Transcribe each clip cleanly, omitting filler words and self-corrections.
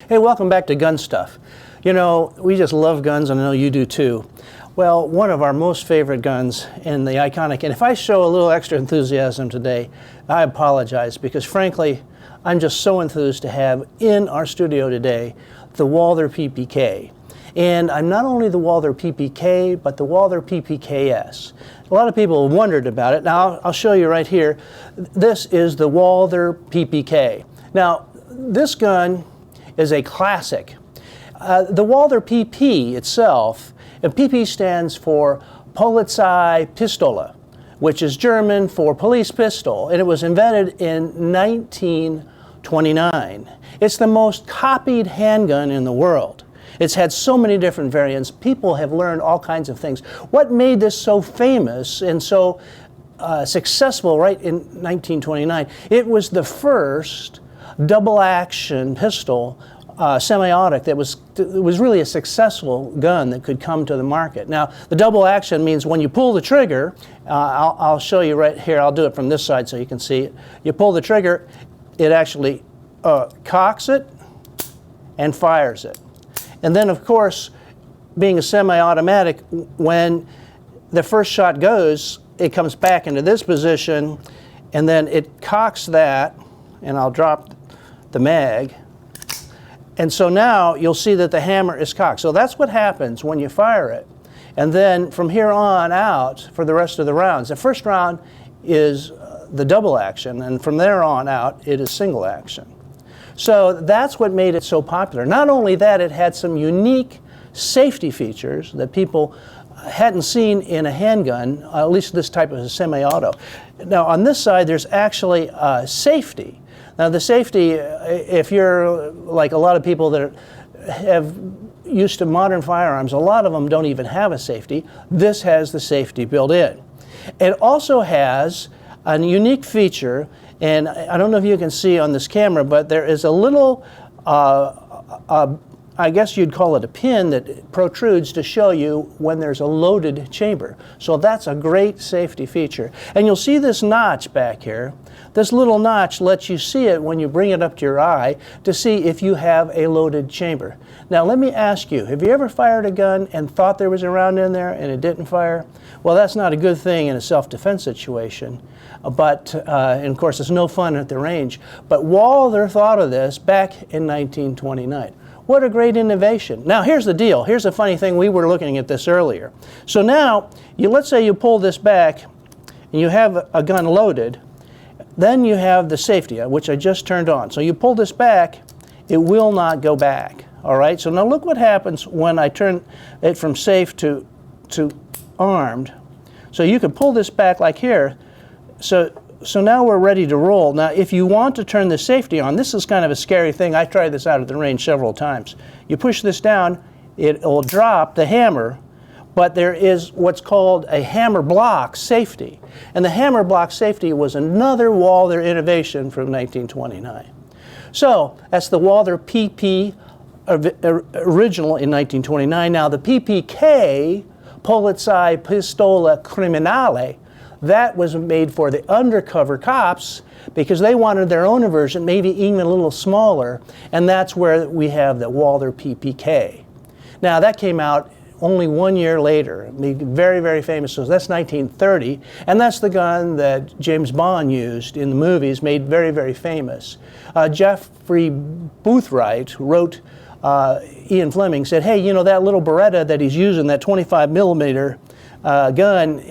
Hey, welcome back to Gun Stuff. You know, we just love guns, and I know you do too. Well, one of our most favorite guns and the iconic, and if I show a little extra enthusiasm today, I apologize because frankly, I'm just so enthused to have in our studio today the Walther Ppk. And I'm not only the Walther Ppk, but the Walther PPKS. A lot of people have wondered about it. Now, I'll show you right here. This is the Walther Ppk. Now, this gun is a classic. The Walther PP itself, and PP stands for Polizeipistole, which is German for police pistol, and it was invented in 1929. It's the most copied handgun in the world. It's had so many different variants. People have learned all kinds of things. What made this so famous and so successful right in 1929? It was the first double-action pistol, semi-automatic, that was really a successful gun that could come to the market. Now, the double action means when you pull the trigger, I'll show you right here. I'll do it from this side so you can see it. You pull the trigger, it actually cocks it and fires it. And then, of course, being a semi-automatic, when the first shot goes, it comes back into this position, and then it cocks that, and I'll drop the mag. And so now you'll see that the hammer is cocked. So that's what happens when you fire it. And then from here on out, for the rest of the rounds, the first round is the double action, and from there on out, it is single action. So that's what made it so popular. Not only that, it had some unique safety features that people hadn't seen in a handgun, at least this type of a semi-auto. Now on this side, there's actually safety. Now the safety, if you're like a lot of people that have used to modern firearms, a lot of them don't even have a safety. This has the safety built in. It also has a unique feature, and I don't know if you can see on this camera, but there is a little, I guess you'd call it a pin that protrudes to show you when there's a loaded chamber. So that's a great safety feature. And you'll see this notch back here. This little notch lets you see it when you bring it up to your eye to see if you have a loaded chamber. Now let me ask you, have you ever fired a gun and thought there was a round in there and it didn't fire? Well, that's not a good thing in a self-defense situation. But, and of course, it's no fun at the range. But Walther thought of this back in 1929. What a great innovation. Now, here's the deal. Here's a funny thing. We were looking at this earlier. So now, let's say you pull this back, and you have a gun loaded. Then you have the safety, which I just turned on. So you pull this back, it will not go back. All right? So now look what happens when I turn it from safe to armed. So you can pull this back like here. So now we're ready to roll. Now, if you want to turn the safety on, this is kind of a scary thing. I tried this out at the range several times. You push this down, it will drop the hammer, but there is what's called a hammer block safety. And the hammer block safety was another Walther innovation from 1929. So that's the Walther PP original in 1929. Now the PPK, Polizeipistole Criminale, that was made for the undercover cops because they wanted their own version, maybe even a little smaller, and that's where we have the Walther Ppk. Now that came out only 1 year later, very, very famous. So that's 1930, and that's the gun that James Bond used in the movies, made very, very famous. Jeffrey Boothright, who wrote Ian Fleming, said, hey, you know, that little Beretta that he's using, that 25 millimeter gun,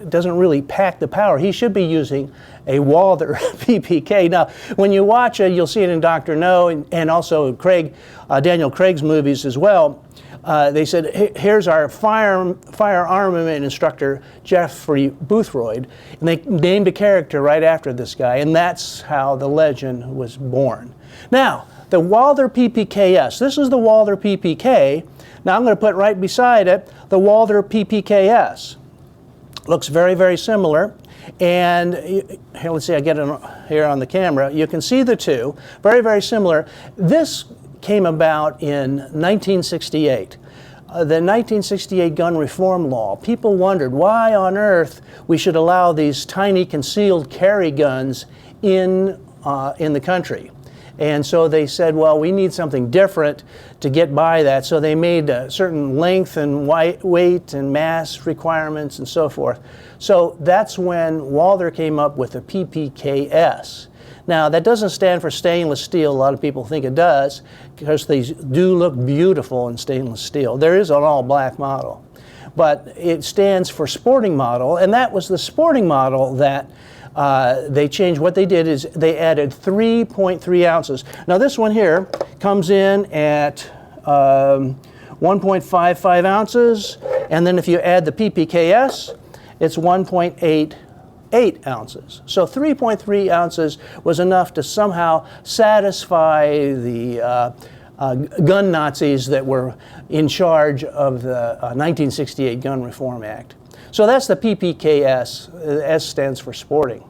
doesn't really pack the power. He should be using a Walther Ppk. Now, when you watch it, you'll see it in Dr. No and also Daniel Craig's movies as well. They said, here's our fire armament instructor, Jeffrey Boothroyd, and they named a character right after this guy, and that's how the legend was born. Now, the Walther PPKS, this is the Walther Ppk. Now I'm going to put right beside it the Walther PPKS. Looks very, very similar. And here, let's see, I get it here on the camera. You can see the two, very, very similar. This came about in 1968. The 1968 gun reform law. People wondered why on earth we should allow these tiny concealed carry guns in the country. And so they said, well, we need something different to get by that. So they made a certain length and weight and mass requirements and so forth. So that's when Walther came up with the PPKS. Now, that doesn't stand for stainless steel. A lot of people think it does, because these do look beautiful in stainless steel. There is an all-black model, but it stands for sporting model, and that was the sporting model that they changed. What they did is they added 3.3 ounces. Now, this one here comes in at 1.55 ounces, and then if you add the PPKS, it's 1.88 ounces. So 3.3 ounces was enough to somehow satisfy the gun Nazis that were in charge of the 1968 Gun Reform Act. So that's the PPKS. S stands for sporting.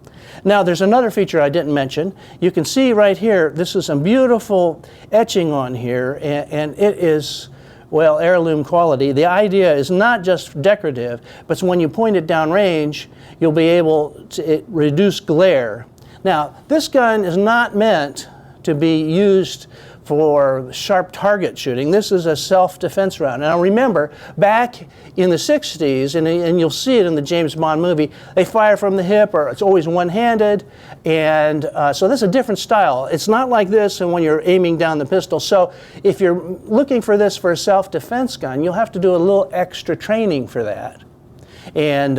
Now, there's another feature I didn't mention. You can see right here, this is some beautiful etching on here, and it is, well, heirloom quality. The idea is not just decorative, but when you point it downrange, you'll be able to reduce glare. Now, this gun is not meant to be used for sharp target shooting. This is a self-defense round. Now remember, back in the 60s, and you'll see it in the James Bond movie, they fire from the hip, or it's always one-handed, and so this is a different style. It's not like this and when you're aiming down the pistol. So if you're looking for this for a self-defense gun, you'll have to do a little extra training for that. And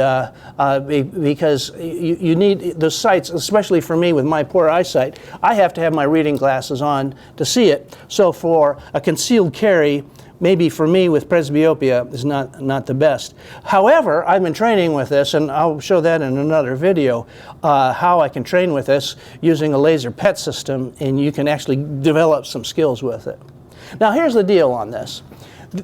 because you need the sights, especially for me with my poor eyesight, I have to have my reading glasses on to see it. So for a concealed carry, maybe for me with presbyopia is not the best. However, I've been training with this, and I'll show that in another video, how I can train with this using a laser PET system, and you can actually develop some skills with it. Now here's the deal on this.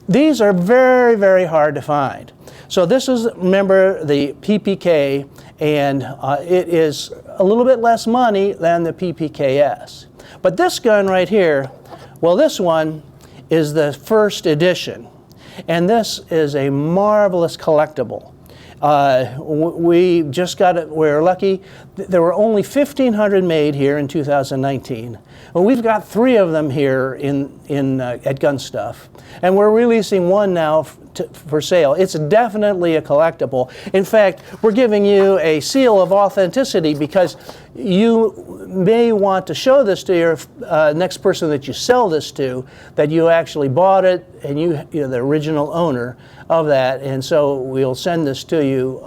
These are very, very hard to find. So this is, remember, the PPK, and it is a little bit less money than the PPKS. But this gun right here, well, this one is the first edition, and this is a marvelous collectible. We just got it, we're lucky. There were only 1,500 made here in 2019. Well, we've got 3 of them here at Gun Stuff, and we're releasing one now for sale. It's definitely a collectible. In fact, we're giving you a seal of authenticity because you may want to show this to your next person that you sell this to, that you actually bought it and you're the original owner of that. And so we'll send this to you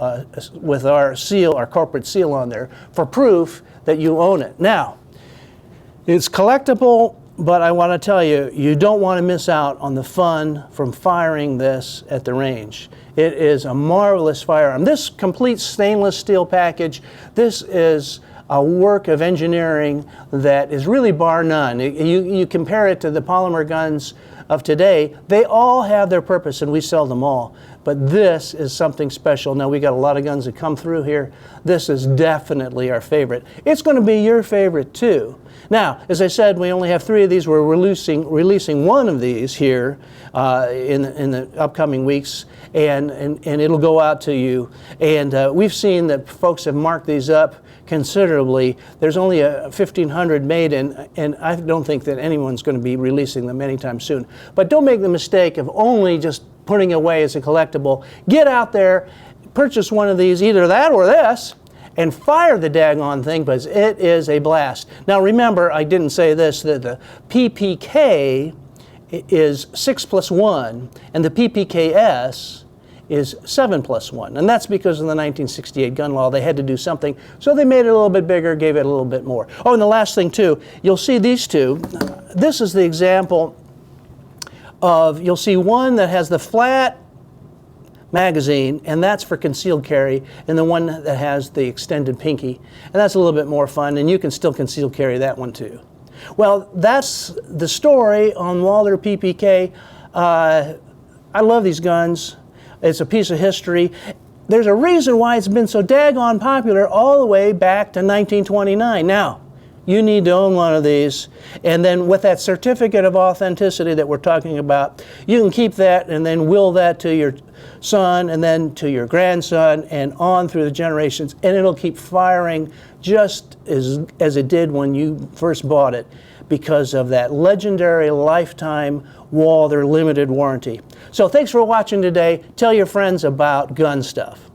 with our seal, our corporate seal on there, for proof that you own it. Now, it's collectible, but I want to tell you, you don't want to miss out on the fun from firing this at the range. It is a marvelous firearm. This complete stainless steel package, this is a work of engineering that is really bar none. You compare it to the polymer guns of today, they all have their purpose and we sell them all. But this is something special. Now we got a lot of guns that come through here. This is definitely our favorite. It's going to be your favorite too. Now, as I said, we only have 3 of these. We're releasing one of these here in the upcoming weeks, and it'll go out to you. And we've seen that folks have marked these up considerably. There's only 1,500 made, and I don't think that anyone's going to be releasing them anytime soon. But don't make the mistake of only just putting away as a collectible. Get out there, purchase one of these, either that or this, and fire the daggone thing, because it is a blast. Now remember, I didn't say this, that the PPK is 6+1, and the PPKS is 7+1. And that's because of the 1968 gun law. They had to do something, so they made it a little bit bigger, gave it a little bit more. Oh, and the last thing too, you'll see these two. This is the example of, you'll see one that has the flat magazine, and that's for concealed carry, and the one that has the extended pinky, and that's a little bit more fun, and you can still concealed carry that one too. Well, that's the story on Walther PPK. I love these guns. It's a piece of history. There's a reason why it's been so daggone popular all the way back to 1929. Now, you need to own one of these, and then with that certificate of authenticity that we're talking about, you can keep that and then will that to your son and then to your grandson and on through the generations, and it'll keep firing just as it did when you first bought it. because of that legendary lifetime Walther limited warranty. So thanks for watching today. Tell your friends about gun stuff.